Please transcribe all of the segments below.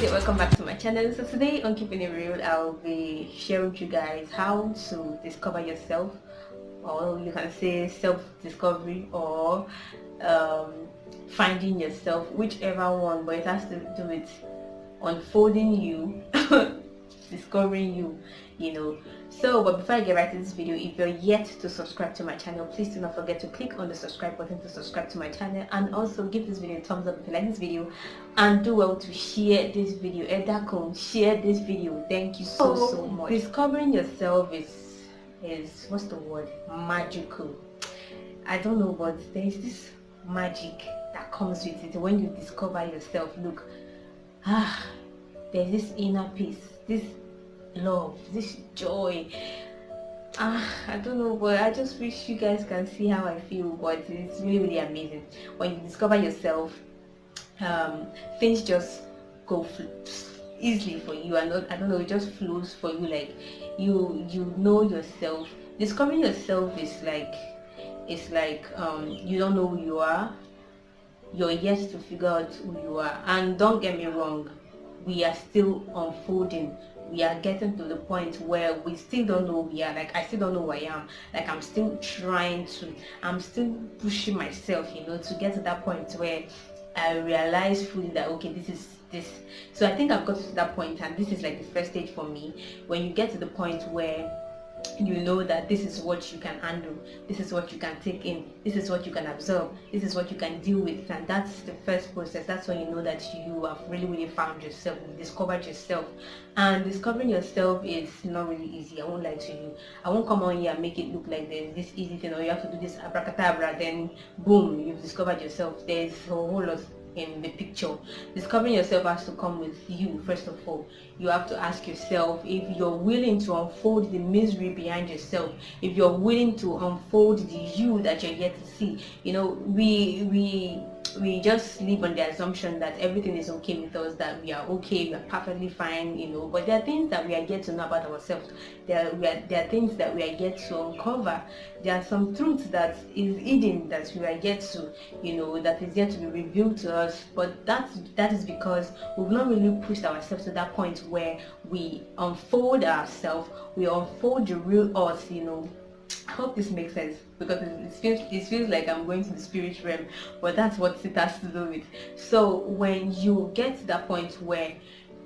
there, welcome back to my channel. So today on Keeping It Real, I'll be sharing with you guys how to discover yourself, or you can say self-discovery, or finding yourself, whichever one, but it has to do with unfolding you, discovering you, So but before I get right to this video, if you're yet to subscribe to my channel, please do not forget to click on the subscribe button to subscribe to my channel, and also give this video a thumbs up if you like this video, and do well to share this video. Share this video. Thank you so much. Discovering yourself is what's the word, magical. I don't know, but there's this magic that comes with it when you discover yourself. Look, there's this inner peace, this love, this joy. I don't know, but I just wish you guys can see how I feel. But it's really amazing when you discover yourself. Things just go easily for you, and I don't know, it just flows for you. Like you know yourself. Discovering yourself is like, it's like you don't know who you are. You're yet to figure out who you are. And don't get me wrong, we are still unfolding. We are getting to the point where we still don't know who we are. Like, I still don't know who I am. Like, I'm still pushing myself, to get to that point where I realize fully that, okay, this is this. So I think I've got to that point, and this is like the first stage for me. When you get to the point where you know that this is what you can handle, this is what you can take in, this is what you can absorb, this is what you can deal with, and that's the first process. That's when you know that you have really found yourself, you discovered yourself. And discovering yourself is not really easy, I won't lie to you. I won't come on here and make it look like there's this easy thing, or you have to do this abracadabra, then boom, you've discovered yourself. There's a whole lot in the picture. Discovering yourself has to come with you. First of all, you have to ask yourself if you're willing to unfold the misery behind yourself, if you're willing to unfold the you that you're yet to see. We just live on the assumption that everything is okay with us, that we are okay, we are perfectly fine, but there are things that we are yet to know about ourselves. There are things that we are yet to uncover. There are some truths that is hidden that we are yet to, that is yet to be revealed to us. But that is because we've not really pushed ourselves to that point where we unfold ourselves, we unfold the real us, I hope this makes sense, because it feels like I'm going to the spirit realm, but that's what it has to do with. So when you get to that point where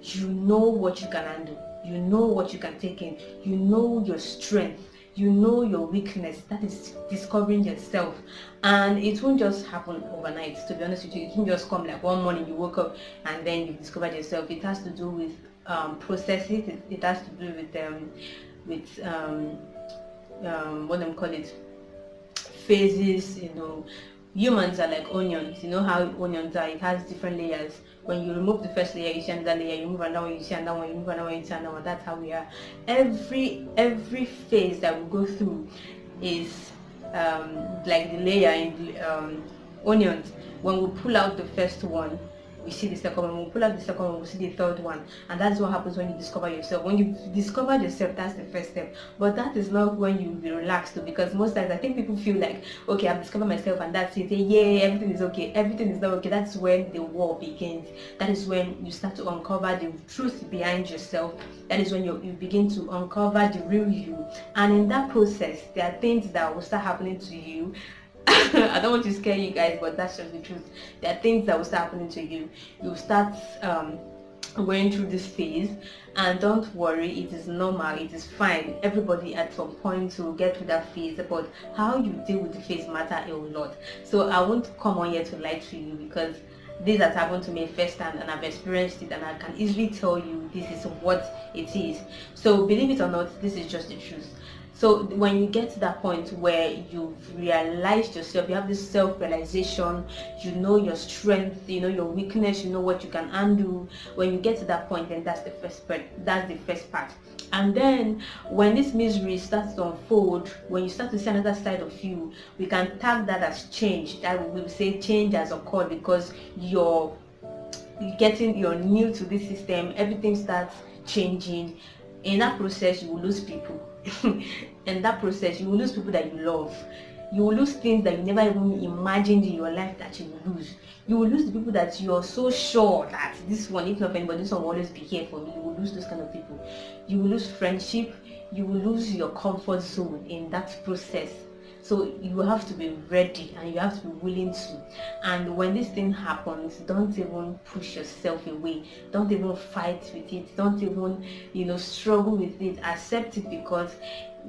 you know what you can handle, you know what you can take in, you know your strength, you know your weakness, that is discovering yourself. And it won't just happen overnight, to be honest with you. It won't just come like one morning you woke up and then you discovered yourself. It has to do with processes. It has to do with what do call it, phases. Humans are like onions. You know how onions are, it has different layers. When you remove the first layer, you see another layer, you move another one, you see another one, you move another one, you see another one. That's how we are. Every phase that we go through is like the layer in onions. When we pull out the first one, we see the second one. When we pull out the second one, we see the third one. And that's what happens when you discover yourself. When you discover yourself, that's the first step. But that is not when you be relaxed, because most times I think people feel like, okay, I've discovered myself and that's it. Yeah, everything is okay. Everything is not okay. That's when the war begins. That is when you start to uncover the truth behind yourself. That is when you begin to uncover the real you. And in that process, there are things that will start happening to you. I don't want to scare you guys, but that's just the truth. There are things that will start happening to you. You start going through this phase, and don't worry, it is normal, it is fine. Everybody at some point will get through that phase, but how you deal with the phase matter a lot. So I won't come on here to lie to you, because this has happened to me firsthand and I've experienced it, and I can easily tell you this is what it is. So believe it or not, this is just the truth. So when you get to that point where you've realized yourself, you have this self-realization, you know your strength, you know your weakness, you know what you can undo. When you get to that point, then that's the first part. And then when this misery starts to unfold, when you start to see another side of you, we can tag that as change. That we will say change has occurred, because you're new to this system. Everything starts changing. In that process, you will lose people. In that process, you will lose people that you love. You will lose things that you never even imagined in your life that you will lose. You will lose the people that you are so sure that this one, if not anybody, this one will always be here for me. You will lose those kind of people. You will lose friendship. You will lose your comfort zone in that process. So you have to be ready and you have to be willing to. And when this thing happens, don't even push yourself away. Don't even fight with it. Don't even, struggle with it. Accept it, because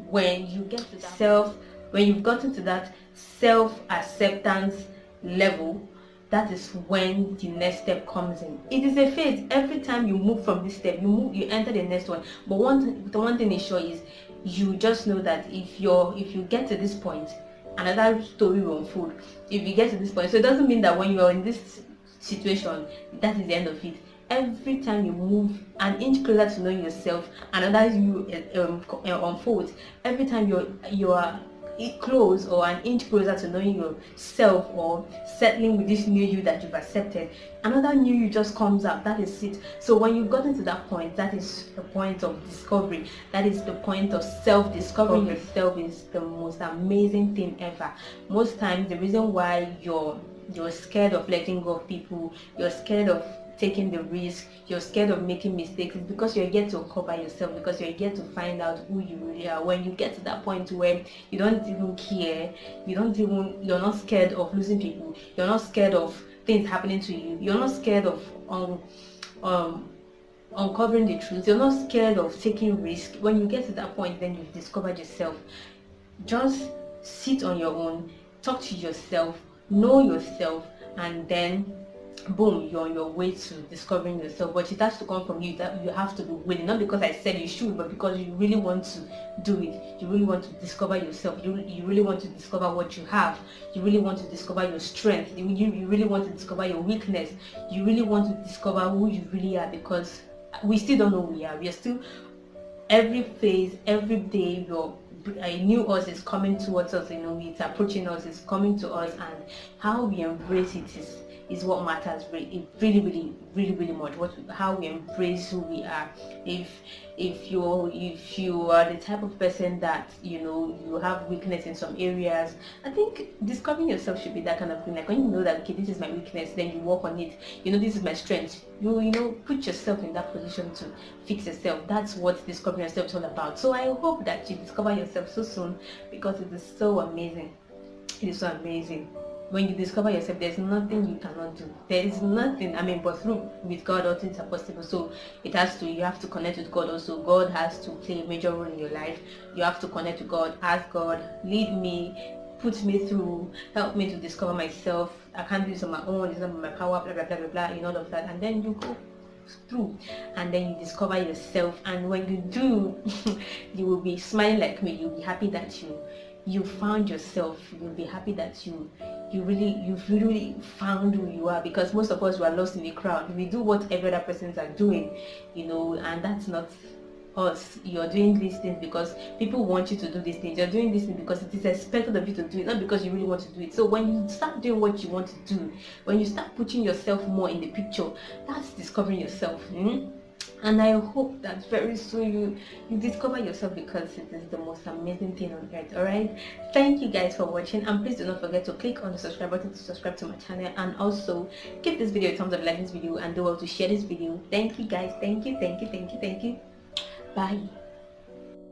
when you get to that when you've gotten to that self-acceptance level, that is when the next step comes in. It is a phase. Every time you move from this step, you enter the next one. But the one thing is sure is, you just know that if you get to this point, another story will unfold. If you get to this point, so it doesn't mean that when you are in this situation, that is the end of it. Every time you move an inch closer to knowing yourself, another you unfolds. Every time you are close or an inch closer to knowing yourself or settling with this new you that you've accepted, another new you just comes up. That is it. So when you've gotten to that point, that is the point of discovery. That is the point of self-discovering yourself. Is the most amazing thing ever. Most times the reason why you're scared of letting go of people, you're scared of taking the risk, you're scared of making mistakes, is because you're yet to uncover yourself, because you're yet to find out who you really are. When you get to that point where you don't even care, you're not scared of losing people, you're not scared of things happening to you, you're not scared of uncovering the truth, you're not scared of taking risk. When you get to that point, then you've discovered yourself. Just sit on your own, talk to yourself, know yourself, and then boom, you're on your way to discovering yourself. But it has to come from you. That you have to be willing, not because I said you should, but because you really want to do it. You really want to discover yourself. You really want to discover what you have. You really want to discover your strength. You really want to discover your weakness. You really want to discover who you really are, because we still don't know who we are. We are still, every phase, every day, a new us is coming towards us. It's approaching us, it's coming to us, and how we embrace it is what matters really, really, really, really much. How we embrace who we are. If you are the type of person that you have weakness in some areas, I think discovering yourself should be that kind of thing. Like when you know that, okay, this is my weakness, then you work on it. This is my strength. You put yourself in that position to fix yourself. That's what discovering yourself is all about. So I hope that you discover yourself so soon, because it is so amazing. It is so amazing. When you discover yourself, there's nothing you cannot do. There is nothing, but with God all things are possible. So you have to connect with God also. God has to play a major role in your life. You have to connect with God, ask God, lead me, put me through, help me to discover myself. I can't do this on my own, it's not my power, blah blah blah blah blah, all of that. And then you go through, and then you discover yourself. And when you do, you will be smiling like me. You'll be happy that you found yourself. You'll be happy that you've really found who you are, because most of us were lost in the crowd. We do what every other persons are doing, and that's not us. You're doing these things because people want you to do these things. You're doing these things because it is expected of you to do it, not because you really want to do it. So when you start doing what you want to do, when you start putting yourself more in the picture, that's discovering yourself. And I hope that very soon you discover yourself, because it is the most amazing thing on earth. Alright, thank you guys for watching, and please do not forget to click on the subscribe button to subscribe to my channel, and also give this video a thumbs up, like this video, and do well to share this video. Thank you guys. Thank you. Bye.